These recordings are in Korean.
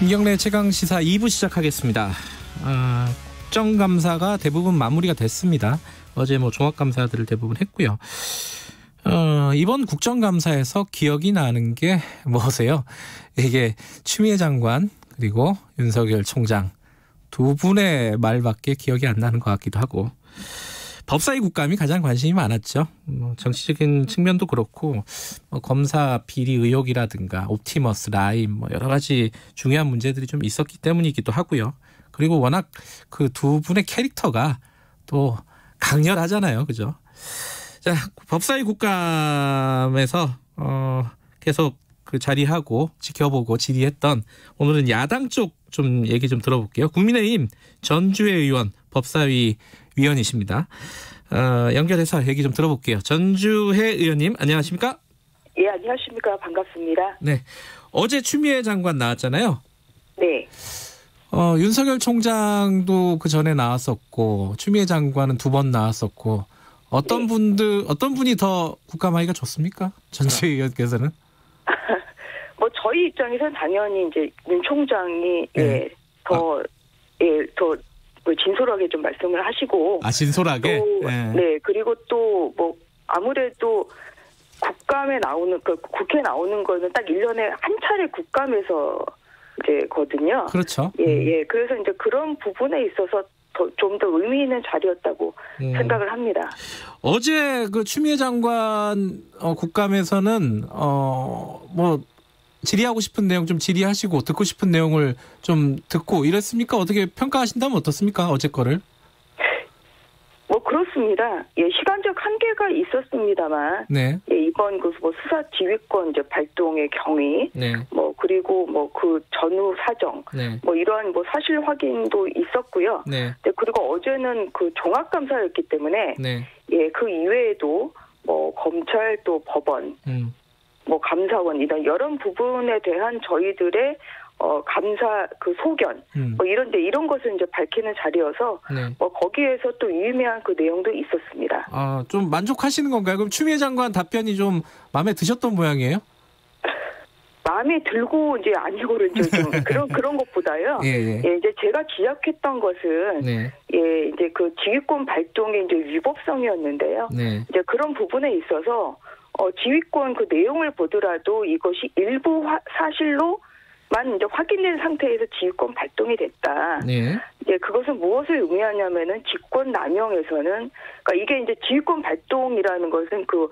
김경래 최강시사 2부 시작하겠습니다. 국정감사가 대부분 마무리가 됐습니다. 어제 종합감사들을 대부분 했고요. 이번 국정감사에서 기억이 나는 게 뭐세요? 이게 추미애 장관 그리고 윤석열 총장 두 분의 말밖에 기억이 안 나는 것 같기도 하고, 법사위 국감이 가장 관심이 많았죠. 정치적인 측면도 그렇고 검사 비리 의혹이라든가 옵티머스 라임 여러 가지 중요한 문제들이 좀 있었기 때문이기도 하고요. 그리고 워낙 그 두 분의 캐릭터가 또 강렬하잖아요, 그죠? 자, 법사위 국감에서 계속 그 자리하고 지켜보고 질의했던, 오늘은 야당 쪽 좀 얘기 좀 들어볼게요. 국민의힘 전주혜 의원 법사위 위원이십니다. 연결해서 얘기 좀 들어볼게요. 전주혜 의원님, 안녕하십니까? 예, 안녕하십니까. 반갑습니다. 네. 어제 추미애 장관 나왔잖아요. 네. 윤석열 총장도 그 전에 나왔었고, 추미애 장관은 2번 나왔었고, 어떤 분이 더 국감하기가 좋습니까? 전주혜 의원께서는? 저희 입장에서는 당연히 이제 윤 총장이 더 진솔하게 좀 말씀을 하시고. 진솔하게? 또, 네. 그리고 또 아무래도 국감에 나오는, 국회에 나오는 거는 딱 1년에 한 차례 국감에서 이제거든요. 그렇죠. 예. 그래서 이제 그런 부분에 있어서 좀 더 의미 있는 자리였다고 생각을 합니다. 어제 그 추미애 장관 국감에서는 질의하고 싶은 내용 좀 질의하시고 듣고 싶은 내용을 좀 듣고 이랬습니까? 어떻게 평가하신다면 어떻습니까? 어제 거를? 그렇습니다. 예, 시간적 한계가 있었습니다만, 네. 예, 이번 수사 지휘권 이제 발동의 경위, 네. 그리고 그 전후 사정, 네. 이러한 사실 확인도 있었고요. 네. 네, 그리고 어제는 그 종합감사였기 때문에, 네. 예, 그 이외에도 검찰 또 법원, 감사원 이런 부분에 대한 저희들의 감사 그 소견 이런 것을 이제 밝히는 자리여서 네. 거기에서 또 유의미한 그 내용도 있었습니다. 좀 만족하시는 건가요? 그럼 추미애 장관 답변이 좀 마음에 드셨던 모양이에요? 마음에 들고 이제 아니고를 좀 그런 것보다요. 예. 예, 이제 제가 지적했던 것은 네. 예, 이제 그 지휘권 발동의 이제 위법성이었는데요. 네. 이제 그런 부분에 있어서 지휘권 그 내용을 보더라도 이것이 일부 사실로만 이제 확인된 상태에서 지휘권 발동이 됐다. 네. 이제 그것은 무엇을 의미하냐면은 직권 남용에서는, 그러니까 이게 이제 지휘권 발동이라는 것은 그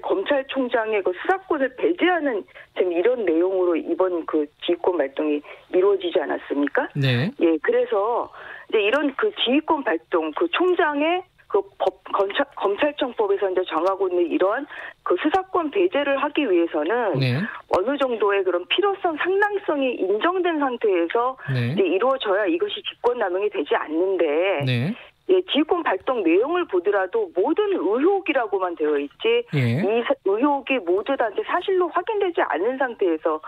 검찰총장의 그 수사권을 배제하는 지금 이런 내용으로 이번 그 지휘권 발동이 이루어지지 않았습니까? 네. 예, 그래서 이제 이런 그 지휘권 발동, 그 총장의 그 검찰청법에서 이제 정하고 있는 이러한 그 수사권 배제를 하기 위해서는 네. 어느 정도의 그런 필요성, 상당성이 인정된 상태에서 네. 이제 이루어져야 이것이 직권남용이 되지 않는데, 네. 예, 지휘권 발동 내용을 보더라도 모든 의혹이라고만 되어 있지, 예. 이 의혹이 모두 다 이제 사실로 확인되지 않은 상태에서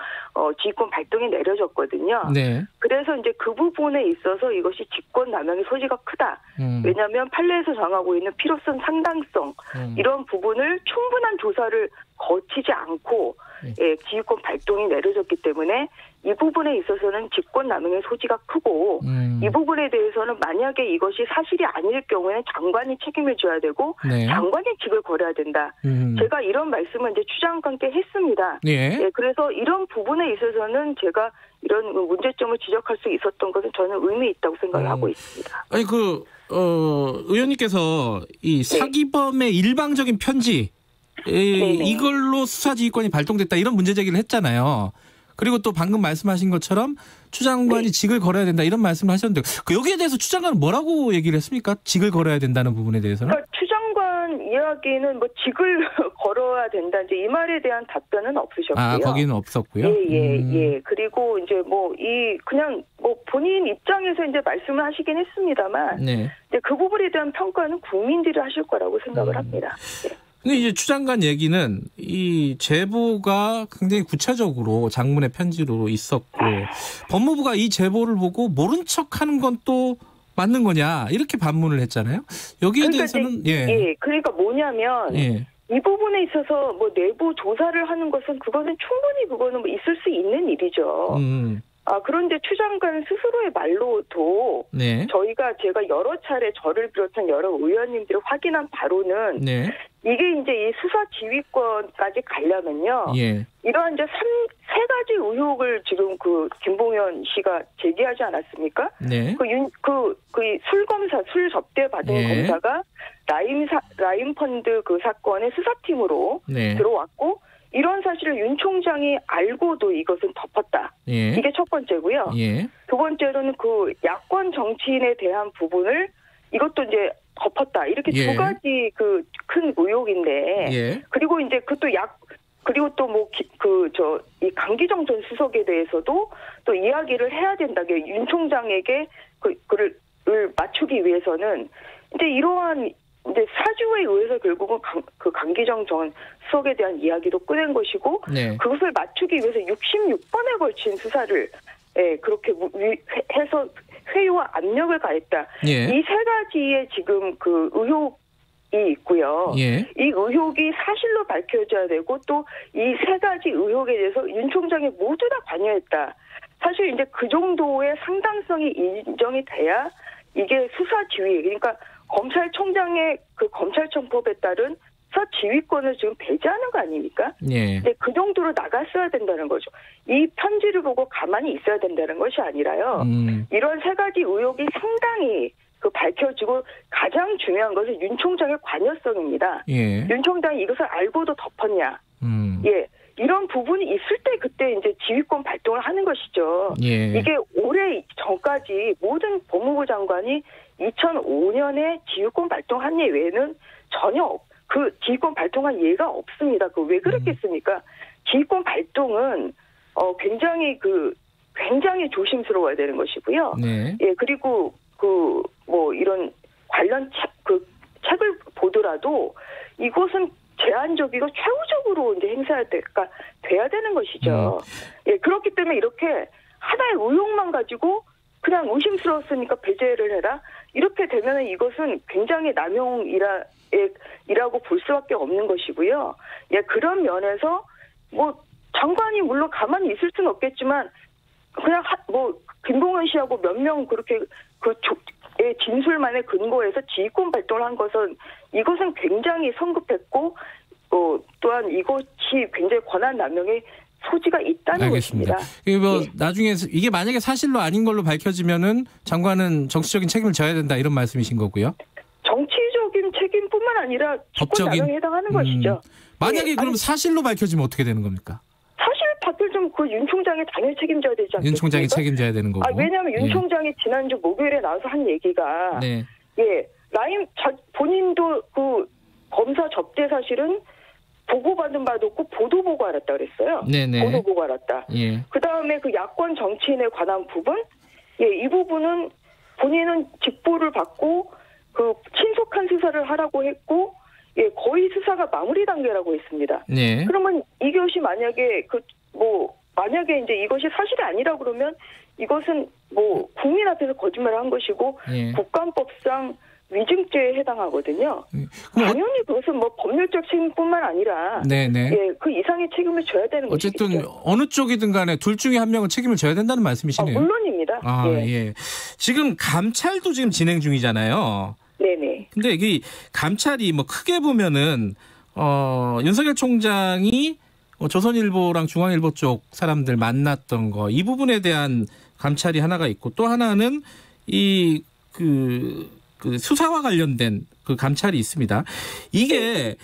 지휘권 발동이 내려졌거든요. 네. 그래서 이제 그 부분에 있어서 이것이 직권남용의 소지가 크다. 왜냐하면 판례에서 정하고 있는 필요성, 상당성 이런 부분을 충분한 조사를 거치지 않고 예, 지휘권 발동이 내려졌기 때문에 이 부분에 있어서는 직권남용의 소지가 크고, 이 부분에 대해서는 만약에 이것이 사실이 아닐 경우에는 장관이 책임을 져야 되고, 네. 장관이 직을 거려야 된다. 제가 이런 말씀을 이제 추 장관께 했습니다. 예. 예, 그래서 이런 부분에 있어서는 제가 이런 문제점을 지적할 수 있었던 것은 저는 의미 있다고 생각을 하고 있습니다. 아니 의원님께서 이 사기범의 일방적인 편지, 이걸로 수사지휘권이 발동됐다 이런 문제 제기를 했잖아요. 그리고 또 방금 말씀하신 것처럼 추 장관이 직을 걸어야 된다 이런 말씀을 하셨는데, 여기에 대해서 추 장관은 뭐라고 얘기를 했습니까? 직을 걸어야 된다는 부분에 대해서는? 그러니까 추 장관 이야기는 직을 걸어야 된다 이제 이 말에 대한 답변은 없으셨고요. 거기는 없었고요. 예. 그리고 이제 그냥 본인 입장에서 이제 말씀을 하시긴 했습니다만, 네. 이제 그 부분에 대한 평가는 국민들이 하실 거라고 생각을 합니다. 네. 근데 이제 추 장관 얘기는 이 제보가 굉장히 구체적으로 장문의 편지로 있었고, 법무부가 이 제보를 보고 모른 척하는 건 또 맞는 거냐 이렇게 반문을 했잖아요. 여기에 대해서는 그러니까 뭐냐면 이 부분에 있어서 내부 조사를 하는 것은 그거는 충분히 있을 수 있는 일이죠. 그런데 추 장관 스스로의 말로도 네. 제가 여러 차례 저를 비롯한 여러 의원님들이 확인한 바로는 네. 이게 이제 이 수사 지휘권까지 가려면요. 예. 이러한 이제 세 가지 의혹을 지금 김봉현 씨가 제기하지 않았습니까? 네. 술 검사, 술 접대 받은 예. 검사가 라임 펀드 그 사건의 수사팀으로 네. 들어왔고 이런 사실을 윤 총장이 알고도 이것은 덮었다. 예. 이게 첫 번째고요. 예. 두 번째로는 그 야권 정치인에 대한 부분을 이것도 이제 덮었다. 이렇게 예. 두 가지 그 큰 의혹인데. 예. 그리고 이제 그리고 또 이 강기정 전 수석에 대해서도 또 이야기를 해야 된다. 윤 총장에게 그를 맞추기 위해서는 이제 이러한 이제 사주에 의해서 결국은 강기정 전 수석에 대한 이야기도 꺼낸 것이고 네. 그것을 맞추기 위해서 66번에 걸친 수사를 그렇게 해서 회유와 압력을 가했다. 예. 이 세 가지의 지금 그 의혹이 있고요. 예. 이 의혹이 사실로 밝혀져야 되고 또 이 세 가지 의혹에 대해서 윤 총장이 모두 다 관여했다. 사실 이제 그 정도의 상당성이 인정이 돼야 이게 수사 지휘, 그러니까 검찰총장의 그 검찰청법에 따른 수사 지휘권을 지금 배제하는 거 아닙니까? 예. 근데 그 정도로 나갔어야 된다는 거죠. 이 편지를 보고 가만히 있어야 된다는 것이 아니라요. 이런 세 가지 의혹이 상당히 밝혀지고 가장 중요한 것은 윤 총장의 관여성입니다. 예. 윤 총장이 이것을 알고도 덮었냐. 예. 이런 부분이 있을 때 그때 이제 지휘권 발동을 하는 것이죠. 예. 이게 올해 전까지 모든 법무부 장관이 2005년에 지휘권 발동한 예 외에는 전혀 그 지휘권 발동한 예가 없습니다. 왜 그랬겠습니까? 지휘권 발동은 굉장히 조심스러워야 되는 것이고요. 네. 예, 그리고 이런 관련 책을 보더라도 이것은 제한적이고 최후적으로 이제 돼야 되는 것이죠. 예, 그렇기 때문에 이렇게 하나의 의혹만 가지고 그냥 의심스러웠으니까 배제를 해라. 이렇게 되면 이것은 굉장히 남용이라고 볼 수밖에 없는 것이고요. 예, 그런 면에서 장관이 물론 가만히 있을 수는 없겠지만 그냥 김봉현 씨하고 몇 명 그렇게 진술만에 근거해서 지휘권 발동을 한 것은 이것은 굉장히 성급했고 또한 이것이 굉장히 권한 남용의 소지가 있다는 알겠습니다. 것입니다. 예. 나중에 이게 만약에 사실로 아닌 걸로 밝혀지면은 장관은 정치적인 책임을 져야 된다 이런 말씀이신 거고요. 정치적인 책임뿐만 아니라 직권 남용에 해당하는 것이죠. 만약에 그럼 사실로 밝혀지면 어떻게 되는 겁니까? 사실 밝혀지면 윤 총장이 당연히 책임져야 되지 않습니까? 윤 총장이 책임져야 되는 거고. 왜냐하면 윤 총장이 지난주 목요일에 나와서 한 얘기가 네. 본인도 검사 접대 사실은 보고받은 바도 없고 보도 보고 알았다 그랬어요. 네네. 보도 보고 알았다. 예. 그다음에 야권 정치인에 관한 부분, 이 부분은 본인은 직보를 받고 신속한 수사를 하라고 했고, 거의 수사가 마무리 단계라고 했습니다. 네. 그러면 이것이 만약에 만약에 이제 이것이 사실이 아니라 그러면 이것은 국민 앞에서 거짓말을 한 것이고 예. 국간법상 위증죄에 해당하거든요. 당연히 그것은 법률적 책임뿐만 아니라 네네. 그 이상의 책임을 져야 되는 것이죠. 어쨌든 어느 쪽이든 간에 둘 중에 한 명은 책임을 져야 된다는 말씀이시네요. 물론입니다. 예. 지금 감찰도 지금 진행 중이잖아요. 네네. 근데 이 감찰이 크게 보면은 윤석열 총장이 조선일보랑 중앙일보 쪽 사람들 만났던 거 이 부분에 대한 감찰이 하나가 있고 또 하나는 수사와 관련된 감찰이 있습니다. 이게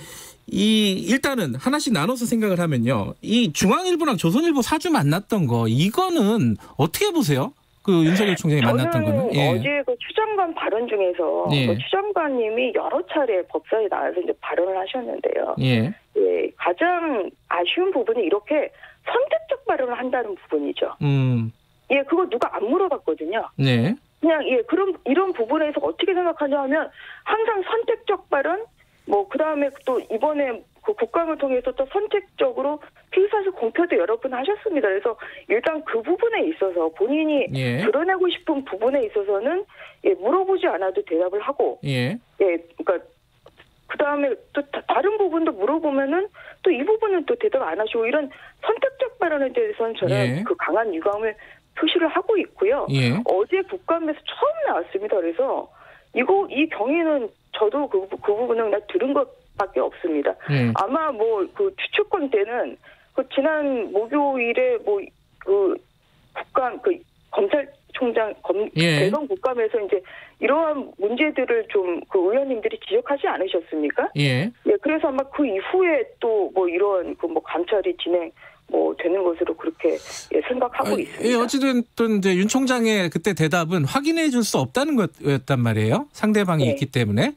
일단은 하나씩 나눠서 생각을 하면요. 이 중앙일보랑 조선일보 사주 만났던 거 이거는 어떻게 보세요? 윤석열 총장이 만났던 거는? 예. 어제 추 장관 발언 중에서 추 장관님이 여러 차례 법사에 나와서 이제 발언을 하셨는데요. 예. 예, 가장 아쉬운 부분이 이렇게 선택적 발언을 한다는 부분이죠. 예, 그거 누가 안 물어봤거든요. 네. 그냥 그럼 이런 부분에서 어떻게 생각하냐 하면 항상 선택적 발언, 그다음에 또 이번에 국감을 통해서 또 선택적으로 피의사실 공표도 여러 번 하셨습니다. 그래서 일단 그 부분에 있어서 본인이 드러내고 싶은 부분에 있어서는 물어보지 않아도 대답을 하고, 그러니까 그다음에 또 다른 부분도 물어보면은 또 이 부분은 또 대답 안 하시고 이런 선택적 발언에 대해서는 저는 예. 그 강한 유감을 표시를 하고 있고요. 예. 어제 국감에서 처음 나왔습니다. 그래서 이 경위는 저도 그 부분은 그냥 들은 것밖에 없습니다. 아마 뭐 그 추측권 때는 그 지난 목요일에 뭐 그 국감 그 검찰총장 대선 국감에서 이제 이러한 문제들을 좀 그 의원님들이 지적하지 않으셨습니까? 예. 그래서 아마 그 이후에 또 뭐 이런 그 뭐 감찰이 진행 뭐 되는 것으로 그렇게 생각하고 있습니다. 어찌됐든 이제 윤 총장의 그때 대답은 확인해 줄 수 없다는 거였단 말이에요. 상대방이 네. 있기 때문에.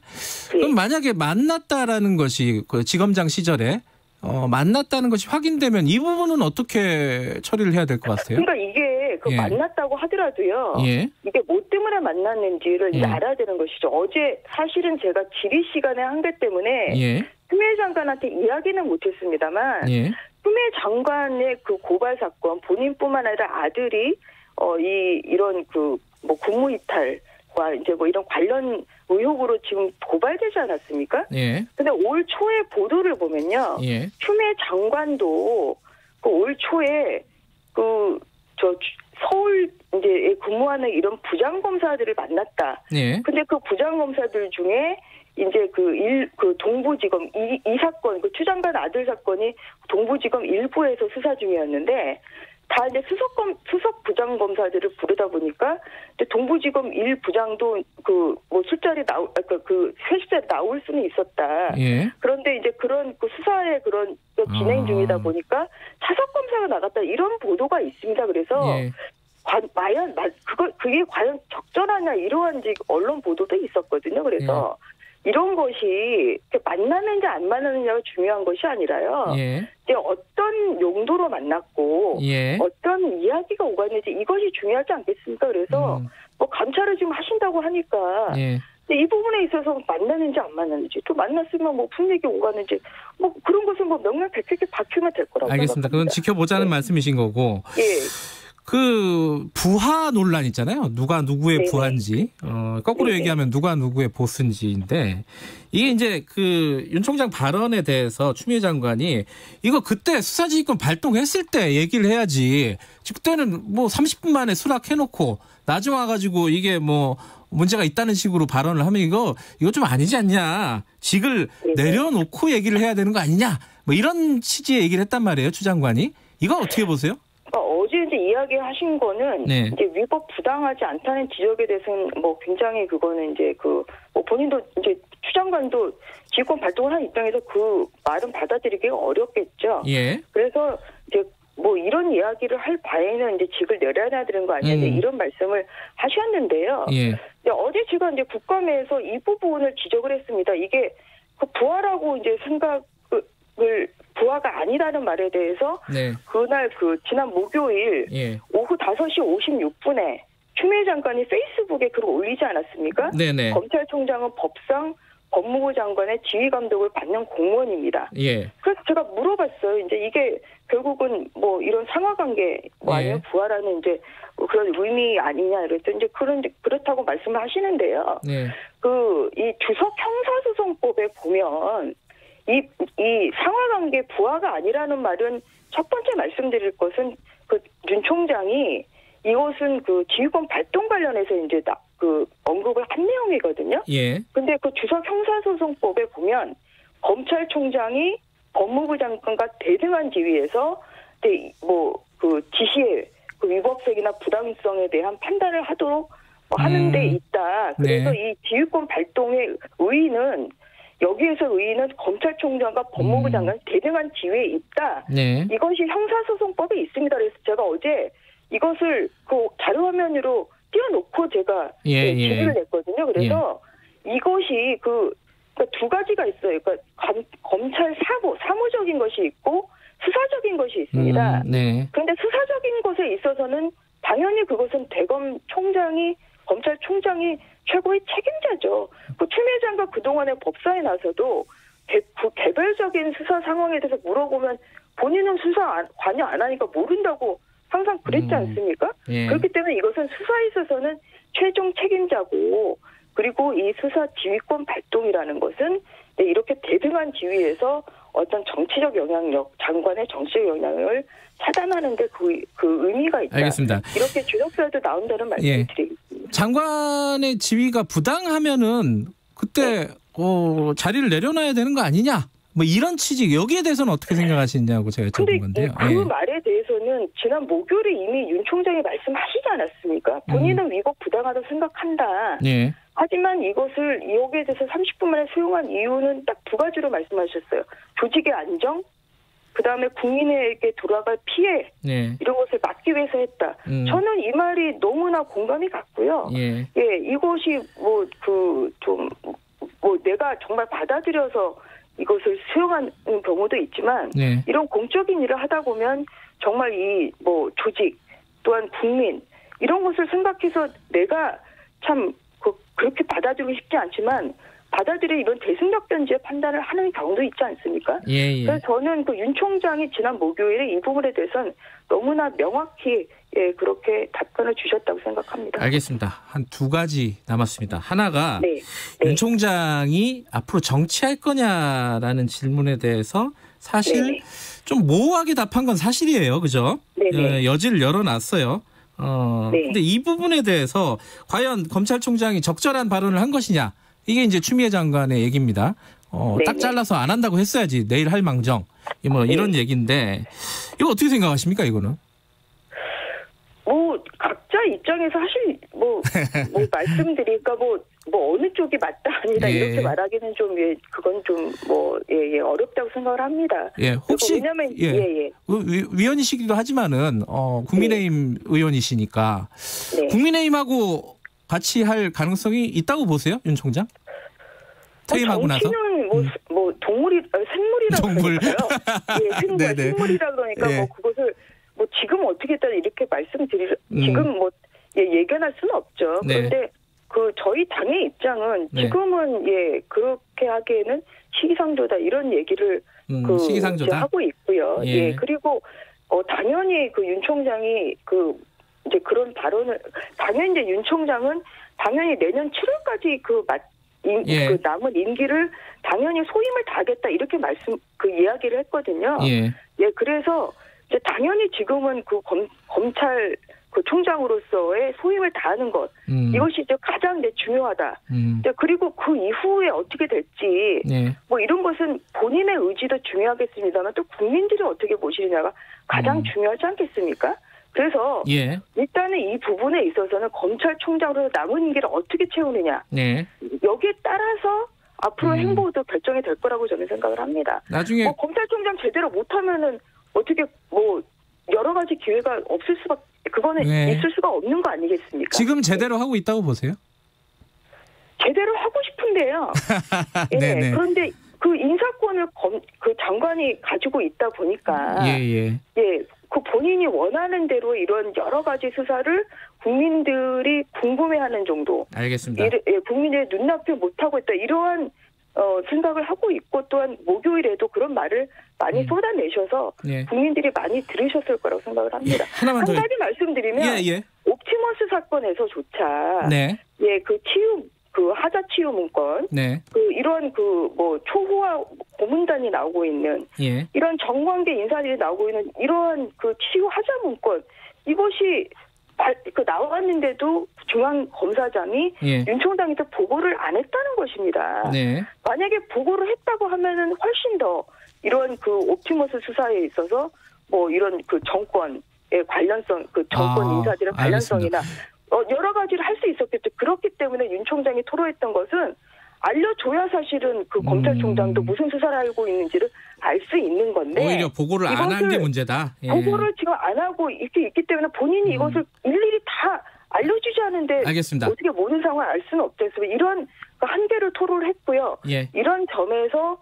그럼 만약에 만났다라는 것이 그 지검장 시절에 만났다는 것이 확인되면 이 부분은 어떻게 처리를 해야 될 것 같아요? 그러니까 이게 만났다고 하더라도요. 이게 뭐 때문에 만났는지를 이제 알아야 되는 것이죠. 어제 사실은 제가 질의 시간에 한계 때문에 추미애 장관한테 이야기는 못했습니다만 추미애 장관의 그 고발 사건 본인뿐만 아니라 아들이 이런 그 뭐 국무이탈과 이제 뭐 이런 관련 의혹으로 지금 고발되지 않았습니까? 근데 올 초에 보도를 보면요. 추미애 장관도 그 올 초에 서울 이제 근무하는 이런 부장검사들을 만났다. 근데 그 부장검사들 중에 이제 그 동부지검 이 사건 그 추 장관 아들 사건이 동부지검 일부에서 수사 중이었는데 다 이제 수석 부장검사들을 부르다 보니까 이제 동부지검 1부장도 그 뭐 술자리 그 회식자리 나올 수는 있었다. 그런데 이제 그런 그 수사의 그런 진행 중이다 보니까 차석 검사가 나갔다 이런 보도가 있습니다. 그래서 과연 그게 과연 적절하냐 이러한 언론 보도도 있었거든요. 그래서 이런 것이 만나는지 안 만나느냐가 중요한 것이 아니라요. 이제 어떤 용도로 만났고 어떤 이야기가 오갔는지 이것이 중요하지 않겠습니까? 그래서 뭐 감찰을 지금 하신다고 하니까 이 부분에 있어서 만나는지 안 만나는지 또 만났으면 뭐 무슨 얘기 오갔는지 뭐 그런 것은 뭐 명명백백히 밝히면 될 거라고 알겠습니다. 생각합니다. 그건 지켜보자는 말씀이신 거고. 그 부하 논란 있잖아요. 누가 누구의 부하인지 거꾸로 얘기하면 누가 누구의 보스인지인데 이게 이제 그 윤 총장 발언에 대해서 추미애 장관이 이거 그때 수사지휘권 발동했을 때 얘기를 해야지. 그때는 뭐 30분 만에 수락해놓고 나중에 와가지고 이게 뭐 문제가 있다는 식으로 발언을 하면 이거 좀 아니지 않냐. 직을 내려놓고 얘기를 해야 되는 거 아니냐. 뭐 이런 취지의 얘기를 했단 말이에요. 추 장관이. 이거 어떻게 보세요? 어제 이제 이야기하신 거는 이제 위법 부당하지 않다는 지적에 대해서는 뭐 굉장히 그거는 이제 뭐 본인도 이제 추 장관도 지휘권 발동을 한 입장에서 그 말은 받아들이기가 어렵겠죠. 그래서 이제 뭐 이런 이야기를 할 바에는 이제 직을 내려야 되는 거 아니냐 이런 말씀을 하셨는데요. 어제 제가 이제 국감에서 이 부분을 지적을 했습니다. 이게 그 부하라고 이제 생각을 부하가 아니라는 말에 대해서 그날 지난 목요일 오후 5시 56분에 추미애 장관이 페이스북에 글을 올리지 않았습니까? 검찰총장은 법상 법무부 장관의 지휘 감독을 받는 공무원입니다. 그래서 제가 물어봤어요. 이제 이게 결국은 뭐 이런 상하 관계 뭐 아니면 부하라는 이제 그런 의미 아니냐 이랬더니 이제 그렇다고 말씀을 하시는데요. 이 주석 형사소송법에 보면 이 상하관계 부하가 아니라는 말은 첫 번째 말씀드릴 것은 윤 총장이 이것은 지휘권 발동 관련해서 이제 언급을 한 내용이거든요. 근데 주석 형사소송법에 보면 검찰총장이 법무부 장관과 대등한 지위에서 지시의 위법성이나 부당성에 대한 판단을 하도록 하는 데 있다. 그래서 이 지휘권 발동의 의의는 여기에서 의의는 검찰총장과 법무부 장관 대등한 지위에 있다. 이것이 형사소송법에 있습니다. 그래서 제가 어제 이것을 자료화면으로 띄워놓고 제가 질의를 냈거든요. 그래서 이것이 두 가지가 있어요. 그러니까 검찰 사무적인 것이 있고 수사적인 것이 있습니다. 그런데 수사적인 것에 있어서는 당연히 그것은 검찰총장이 최고의 책임자죠. 추미애 장관 그동안의 법사에 나서도 개별적인 수사 상황에 대해서 물어보면 본인은 수사 관여 안 하니까 모른다고 항상 그랬지 않습니까? 그렇기 때문에 이것은 수사에 있어서는 최종 책임자고 그리고 이 수사 지휘권 발동이라는 것은 네, 이렇게 대등한 지위에서 어떤 정치적 영향력, 장관의 정치적 영향을 차단하는데 그 의미가 있다. 알겠습니다. 이렇게 주석사에도 나온다는 말씀드리겠습니다. 장관의 지위가 부당하면은 그때 자리를 내려놔야 되는 거 아니냐? 뭐 이런 취지, 여기에 대해서는 어떻게 생각하시냐고 제가 여쭤본 건데요. 그 말에 대해서는 지난 목요일에 이미 윤 총장이 말씀하시지 않았습니까? 본인은 위법 부당하다고 생각한다. 예. 하지만 여기에 대해서 30분 만에 수용한 이유는 딱 두 가지로 말씀하셨어요. 조직의 안정, 그다음에 국민에게 돌아갈 피해, 이런 것을 막기 위해서 했다. 저는 이 말이 너무나 공감이 갔고요. 예, 이것이 내가 정말 받아들여서 이것을 수용하는 경우도 있지만, 이런 공적인 일을 하다 보면 정말 조직 또한 국민 이런 것을 생각해서 내가 참 그렇게 받아들이고 싶지 않지만 받아들여 이런 대승적 변지의 판단을 하는 경우도 있지 않습니까? 그래서 저는 윤 총장이 지난 목요일에 이 부분에 대해서는 너무나 명확히 그렇게 답변을 주셨다고 생각합니다. 알겠습니다. 한 두 가지 남았습니다. 하나가 윤 총장이 앞으로 정치할 거냐라는 질문에 대해서 사실 좀 모호하게 답한 건 사실이에요. 그죠? 여지를 열어놨어요. 근데 이 부분에 대해서 과연 검찰총장이 적절한 발언을 한 것이냐, 이게 이제 추미애 장관의 얘기입니다. 딱 잘라서 안 한다고 했어야지 내일 할 망정, 이런 얘기인데 이거 어떻게 생각하십니까? 이거는 각자 입장에서 사실 말씀드리니까 어느 쪽이 맞다 아니다 이렇게 말하기는 좀 그건 좀 어렵다고 생각을 합니다. 혹시 왜냐면 위원이시기도 하지만은 국민의힘 의원이시니까 국민의힘하고 같이 할 가능성이 있다고 보세요, 윤 총장? 퇴임하고 나서? 정치는 생물이라고 그러니까요. 생물이라 그러니까 그것을 지금 어떻게 했다 이렇게 지금 예견할 수는 없죠. 그런데 저희 당의 입장은 지금은 그렇게 하기에는 시기상조다 이런 얘기를 시기상조다? 하고 있고요. 그리고 당연히 윤 총장이 이제 그런 발언을 당연히 이제 윤 총장은 당연히 내년 7월까지 남은 임기를 당연히 소임을 다하겠다 이렇게 이야기를 했거든요. 그래서 이제 당연히 지금은 검찰 총장으로서의 소임을 다하는 것, 이것이 이제 가장 이제 중요하다. 그리고 그 이후에 어떻게 될지 이런 것은 본인의 의지도 중요하겠습니다만 또 국민들이 어떻게 보시느냐가 가장 중요하지 않겠습니까? 그래서 일단은 이 부분에 있어서는 검찰총장으로 남은 임기를 어떻게 채우느냐, 여기에 따라서 앞으로 행보도 결정이 될 거라고 저는 생각을 합니다. 나중에 검찰총장 제대로 못하면은 어떻게 여러 가지 기회가 없을 수밖에, 그거는 있을 수가 없는 거 아니겠습니까? 지금 제대로 하고 있다고 보세요? 제대로 하고 싶은데요. 그런데 그 인사권을 장관이 가지고 있다 보니까 그 본인이 원하는 대로 이런 여러 가지 수사를 국민들이 궁금해하는 정도. 알겠습니다. 국민의 눈앞에 못하고 있다 이러한 생각을 하고 있고, 또한 목요일에도 그런 말을 많이 쏟아내셔서 국민들이 많이 들으셨을 거라고 생각을 합니다. 한 가지 말씀드리면 옵티머스 사건에서조차 하자 치유 문건, 이런 초호화 고문단이 나오고 있는 이런 정관계 인사들이 나오고 있는 이러한 치유 하자 문건, 이것이 나왔는데도 중앙검사장이 윤 총장한테 보고를 안 했다는 것입니다. 만약에 보고를 했다고 하면은 훨씬 더 이런 옵티머스 수사에 있어서 이런 정권의 관련성, 정권 인사들의 관련성이나 여러 가지를 할 수 있었겠죠. 그렇기 때문에 윤 총장이 토로했던 것은 알려줘야 사실은 검찰총장도 무슨 수사를 알고 있는지를 알 수 있는 건데, 오히려 보고를 안 한 게 문제다. 보고를 지금 안 하고 이렇게 있기 때문에 본인이 이것을 일일이 다 알려주지 않은데 알겠습니다. 어떻게 모든 상황을 알 수는 없겠어요. 이런 한계를 토로를 했고요. 이런 점에서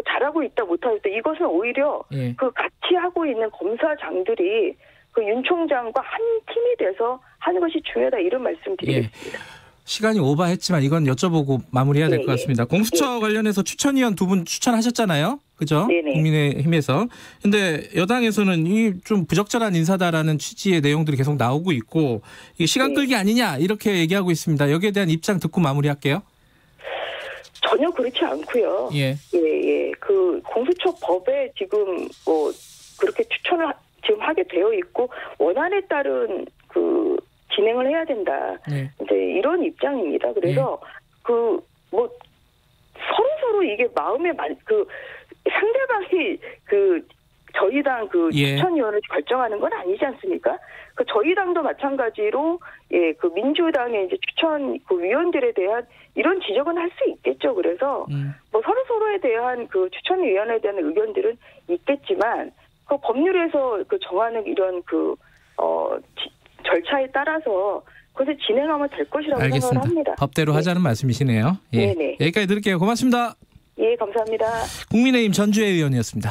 잘하고 있다 못하고 있다, 이것은 오히려 같이 하고 있는 검사장들이 윤 총장과 한 팀이 돼서 하는 것이 중요하다, 이런 말씀 드리겠습니다. 시간이 오버했지만 이건 여쭤보고 마무리해야 될 것 같습니다. 공수처 관련해서 추천위원 두 분 추천하셨잖아요. 그죠? 국민의힘에서. 근데 여당에서는 이 좀 부적절한 인사다라는 취지의 내용들이 계속 나오고 있고, 이게 시간 끌기 아니냐 이렇게 얘기하고 있습니다. 여기에 대한 입장 듣고 마무리할게요. 전혀 그렇지 않고요. 예. 예. 그 공수처 법에 지금 뭐 그렇게 추천을 지금 하게 되어 있고 원안에 따른 그 진행을 해야 된다. 이제 이런 입장입니다. 그래서 그 뭐 서로 이게 마음에 그 상대방이 그 저희 당 그 추천위원을 결정하는 건 아니지 않습니까? 그 저희 당도 마찬가지로 그 민주당의 이제 추천 그 위원들에 대한 이런 지적은 할 수 있겠죠. 그래서 뭐 서로에 대한 그 추천위원회에 대한 의견들은 있겠지만 그 법률에서 그 정하는 이런 그 절차에 따라서 그것을 진행하면 될 것이라고 알겠습니다. 생각을 합니다. 법대로 하자는 말씀이시네요. 예. 네네. 여기까지 들을게요. 고맙습니다. 예, 감사합니다. 국민의힘 전주혜 의원이었습니다.